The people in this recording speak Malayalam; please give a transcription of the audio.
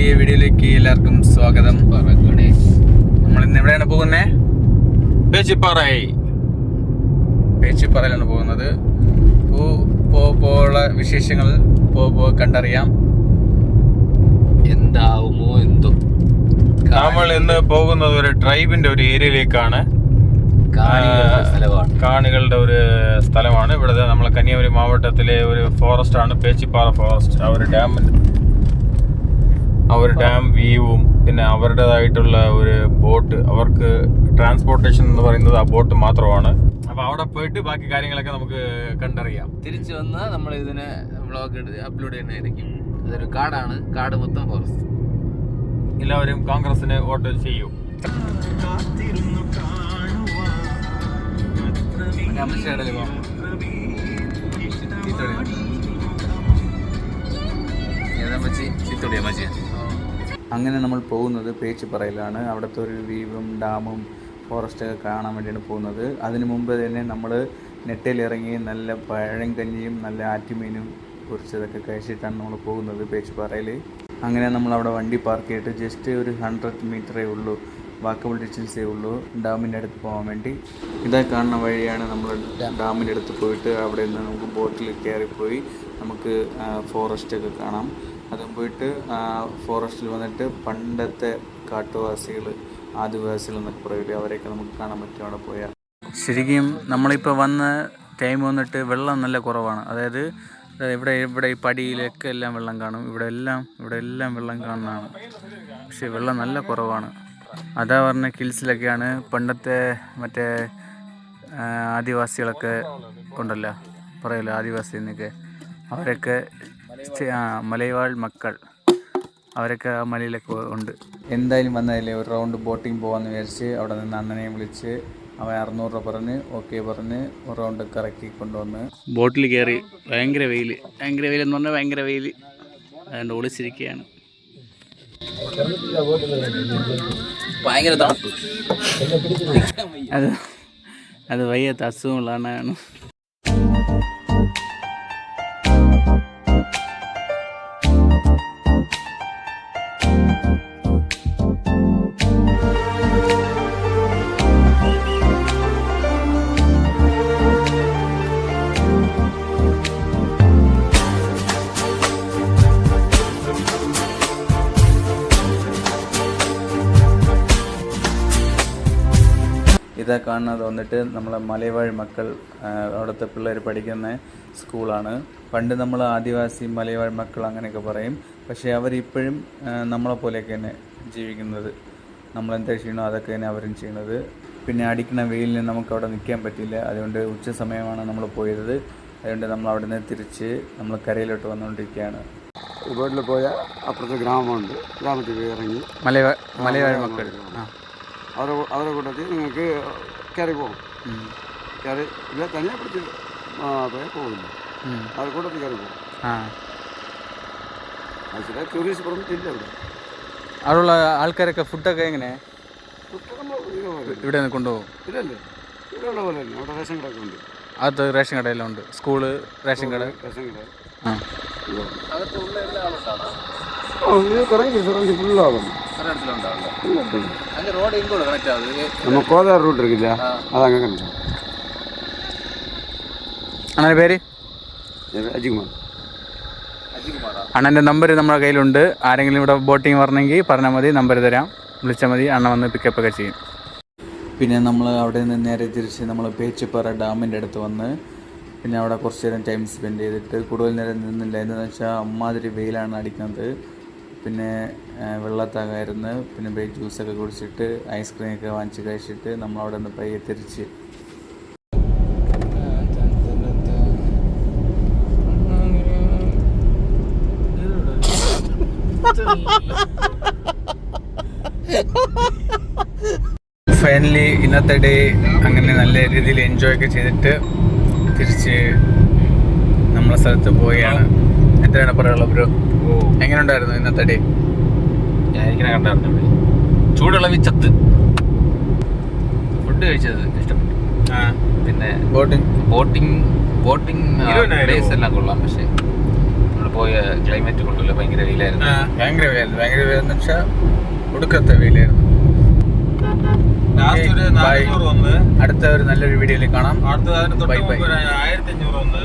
പുതിയ വീഡിയോയിലേക്ക് എല്ലാവർക്കും സ്വാഗതം. നമ്മൾ ഇന്ന് എവിടെയാണ് പോകുന്നത്? പേച്ചിപ്പാറയിലാണ് പോകുന്നത്. പോള്ള വിശേഷങ്ങൾ കണ്ടറിയാം. എന്താവുമോ എന്തോ. നമ്മൾ ഇന്ന് പോകുന്നത് ഒരു ട്രൈബിന്റെ ഒരു ഏരിയയിലേക്കാണ്. കാണികളുടെ ഒരു സ്ഥലമാണ്. ഇവിടെ നമ്മളെ കന്യാകുമാരി മാവട്ടത്തിലെ ഒരു ഫോറസ്റ്റ് ആണ് പേച്ചിപ്പാറ ഫോറസ്റ്റ്. അവർ ഡാം വ്യൂവും പിന്നെ അവരുടേതായിട്ടുള്ള ഒരു ബോട്ട്, അവർക്ക് ട്രാൻസ്പോർട്ടേഷൻ എന്ന് പറയുന്നത് ആ ബോട്ട് മാത്രമാണ്. അപ്പൊ അവിടെ പോയിട്ട് ബാക്കി കാര്യങ്ങളൊക്കെ നമുക്ക് കണ്ടറിയാം. തിരിച്ചു വന്നാൽ നമ്മൾ ഇതിനെ വ്ളോഗ് അപ്ലോഡ് ചെയ്യുന്നതായിരിക്കും. അതൊരു കാടാണ്, കാട് മൊത്തം ഫോറസ്റ്റ്. എല്ലാവരും കോൺഗ്രസിന് വോട്ട് ചെയ്യും. അങ്ങനെ നമ്മൾ പോകുന്നത് പേച്ചിപ്പാറയിലാണ്. അവിടുത്തെ ഒരു വ്യൂവും ഡാമും ഫോറസ്റ്റൊക്കെ കാണാൻ വേണ്ടിയാണ് പോകുന്നത്. അതിനു മുമ്പ് തന്നെ നമ്മൾ നെട്ടയിലിറങ്ങി നല്ല പഴങ്കഞ്ഞിയും നല്ല ആറ്റുമീനും പൊരിച്ചതൊക്കെ കഴിച്ചിട്ടാണ് നമ്മൾ പോകുന്നത് പേച്ചിപ്പാറയിൽ. അങ്ങനെ നമ്മൾ അവിടെ വണ്ടി പാർക്ക് ചെയ്തിട്ട് ജസ്റ്റ് ഒരു 100 മീറ്ററേ ഉള്ളൂ, വാക്കബിൾ ഡിസ്റ്റൻസേ ഉള്ളൂ ഡാമിൻ്റെ അടുത്ത് പോകാൻ വേണ്ടി. ഇതാ കാണുന്ന വഴിയാണ് നമ്മൾ ഡാമിൻ്റെ അടുത്ത് പോയിട്ട് അവിടെ നിന്ന് നമുക്ക് ബോട്ടിൽ കയറിപ്പോയി നമുക്ക് ഫോറസ്റ്റൊക്കെ കാണാം. അതും പോയിട്ട് ഫോറസ്റ്റിൽ വന്നിട്ട് പണ്ടത്തെ കാട്ടുവാസികൾ, ആദിവാസികൾ എന്നൊക്കെ പറയില്ലേ, അവരെയൊക്കെ നമുക്ക് കാണാൻ പറ്റും അവിടെ പോയാൽ. ശരിക്കും നമ്മളിപ്പോൾ വന്ന ടൈം വന്നിട്ട് വെള്ളം നല്ല കുറവാണ്. അതായത് ഇവിടെ ഈ പടിയിലൊക്കെ എല്ലാം വെള്ളം കാണും, ഇവിടെ എല്ലാം വെള്ളം കാണുന്നതാണ്. പക്ഷേ വെള്ളം നല്ല കുറവാണ്. അതാ പറഞ്ഞ ഹിൽസിലൊക്കെയാണ് പണ്ടത്തെ മറ്റേ ആദിവാസികളൊക്കെ ഉണ്ടല്ലോ, പറയല്ലോ ആദിവാസി എന്നൊക്കെ, അവരൊക്കെ മലയാള മക്കൾ, അവരൊക്കെ ആ മലയിലൊക്കെ ഉണ്ട്. എന്തായാലും വന്നതല്ലേ, ഒരു റൗണ്ട് ബോട്ടിങ് പോകാമെന്ന് വിചാരിച്ച് അവിടെ നിന്ന് അണ്ണനെ വിളിച്ച് അവൻ 600 രൂപ പറഞ്ഞ് ഓക്കെ പറഞ്ഞ് ഒരു റൗണ്ട് കറക്കി കൊണ്ടുവന്ന് ബോട്ടിൽ കയറി. ഭയങ്കര വെയിൽ എന്ന് പറഞ്ഞാൽ ഭയങ്കര വെയിൽ, അതുകൊണ്ട് ഒളിച്ചിരിക്കുകയാണ്. ഭയങ്കര തണുപ്പ്. അത് വയ്യാത്ത അസുഖമുള്ളതാണ്. ഇതാ കാണുന്നത് വന്നിട്ട് നമ്മളെ മലയാള മക്കൾ, അവിടുത്തെ പിള്ളേർ പഠിക്കുന്ന സ്കൂളാണ്. പണ്ട് നമ്മൾ ആദിവാസി മലയാള മക്കൾ അങ്ങനെയൊക്കെ പറയും. പക്ഷേ അവരിപ്പോഴും നമ്മളെ പോലെയൊക്കെ തന്നെ ജീവിക്കുന്നത്. നമ്മളെന്താ ചെയ്യണോ അതൊക്കെ തന്നെ അവരും ചെയ്യണത്. പിന്നെ അടിക്കുന്ന വെയിലിന് നമുക്ക് അവിടെ നിൽക്കാൻ പറ്റില്ല, അതുകൊണ്ട് ഉച്ച സമയമാണ് നമ്മൾ പോയത്. അതുകൊണ്ട് നമ്മൾ അവിടെ നിന്ന് തിരിച്ച് നമ്മൾ കരയിലോട്ട് വന്നുകൊണ്ടിരിക്കുകയാണ്. ബോട്ടിൽ പോയ അപ്പുറത്തെ ഗ്രാമമുണ്ട്, ഗ്രാമത്തിൽ ഇറങ്ങി മലയാള മക്കൾ അവരെ കൂട്ടത്തിൽ നിങ്ങൾക്ക് കയറി പോകും. കയറി ഇല്ല തനിയെ പിടിച്ച് പോകില്ല, അവരെ കൂട്ടത്തിൽ കയറി പോകും. ചില ടൂറിസ്റ്റ് പെർമിറ്റ് ഇല്ല ഇവിടെ. അവിടെയുള്ള ആൾക്കാരൊക്കെ ഫുഡൊക്കെ എങ്ങനെ ഇവിടെ നിന്ന് കൊണ്ടുപോകും? ഇല്ലല്ലേ, ഇവിടെ ഉള്ള പോലെ തന്നെ അവിടെ റേഷൻ കടയൊക്കെ ഉണ്ട്. അത് റേഷൻ കടയെല്ലാം ഉണ്ട്, സ്കൂള്, റേഷൻ കട. நம்ம கோதார் ரூட் இருக்குல்ல, அது அங்கே கணக்கு. അണ്ണൻ്റെ പേര് അജികുമാർ. അണ്ണൻ്റെ നമ്പർ നമ്മുടെ കയ്യിലുണ്ട്. ആരെങ്കിലും ഇവിടെ ബോട്ടിങ് വരണമെങ്കിൽ പറഞ്ഞാൽ മതി, നമ്പർ തരാം, വിളിച്ചാൽ മതി, അണ്ണ വന്ന് പിക്കപ്പ് ഒക്കെ ചെയ്യും. പിന്നെ നമ്മൾ അവിടെ നിന്ന് നേരെ തിരിച്ച് നമ്മൾ പേച്ചിപ്പാറ ഡാമിൻ്റെ അടുത്ത് വന്ന് പിന്നെ അവിടെ കുറച്ച് നേരം ടൈം സ്പെൻഡ് ചെയ്തിട്ട് കൂടുതൽ നേരം നിന്നില്ല. എന്താണെന്ന് വെച്ചാൽ അമ്മാതിരി വെയിലാണ് അടിക്കുന്നത്. പിന്നെ വെള്ളത്താകായിരുന്നു. പിന്നെ പോയി ജ്യൂസൊക്കെ കുടിച്ചിട്ട് ഐസ്ക്രീമൊക്കെ വാങ്ങിച്ച് കഴിച്ചിട്ട് നമ്മൾ അവിടെ നിന്ന് പയ്യെ തിരിച്ച് ഫൈനലി ഇന്നത്തെ ഡേ അങ്ങനെ നല്ല രീതിയിൽ എൻജോയ് ഒക്കെ ചെയ്തിട്ട് തിരിച്ച് നമ്മളെ സ്ഥലത്ത് പോവുകയാണ്. എത്രയാണ് പറയാനുള്ളത് ബ്രോ? എങ്ങനെ ഉണ്ടായിരുന്നു ഇന്നത്തെ ഡേ? ഞാനിങ്ങനെ കണ്ടായിരുന്നു, ചൂടുള്ള വിച്ചത്ത് ഫുഡ് കഴിച്ചത് ഇഷ്ടപ്പെട്ടു. പിന്നെ ബോട്ടിംഗ് പ്ലേസ് എല്ലാം കൊള്ളാം. പക്ഷേ പോയ ക്ലൈമറ്റ് കൊണ്ടല്ലോ ഭയങ്കര വെയിലായിരുന്നു. ഭയങ്കര വെയിലെന്ന് വെച്ചാൽ ഒടുക്കത്തെ വെയിലായിരുന്നു. ലാസ്റ്റ് ഒരു 400 വന്ന് അടുത്ത ഒരു നല്ലൊരു വീഡിയോയിൽ കാണാം. അടുത്ത 1500 വന്ന്